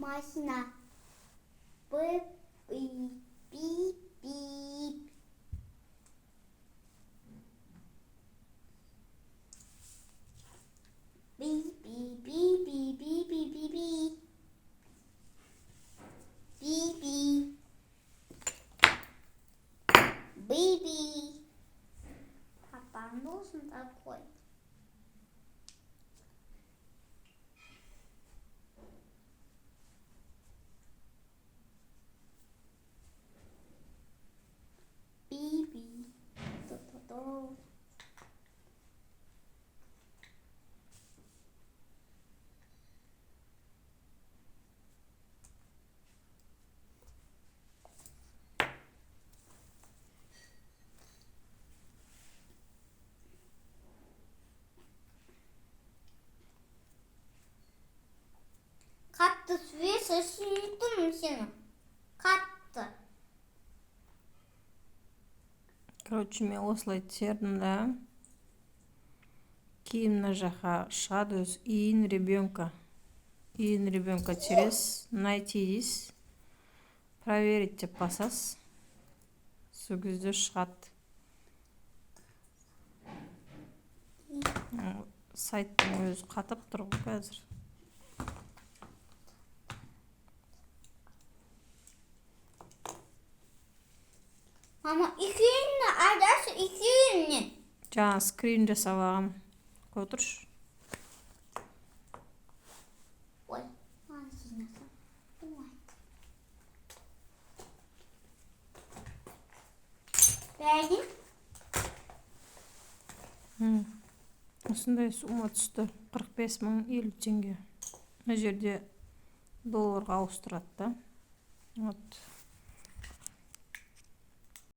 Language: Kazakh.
Машина. Бip, bip, bip, bip. Bip, bip, bip, bip, bip, bip, bip, bip. Bip, bip. Bip, bip. Папа нужен такой. Биби. То-то-то. Қатты сүйесі сүйдім сені. Қатты. Короче, мен осылай тердім да. Кейін мына жаққа шығады өз иін ребенка. Иін ребенка тересіз, найти дейсіз. Проверить деп басасыз. Сол кезде шығады. Сайттың өзі қатып тұр ғой қазір. Мама, екеуіне айдасы екеуіне. Жаңа скрин жасап алғам. Қой тұршы. Ой, маған жинасам. Бәрін? Осындай сума түсті. 45 мың 50 теңге. Мына жерде долларға ауыстырады да. Вот.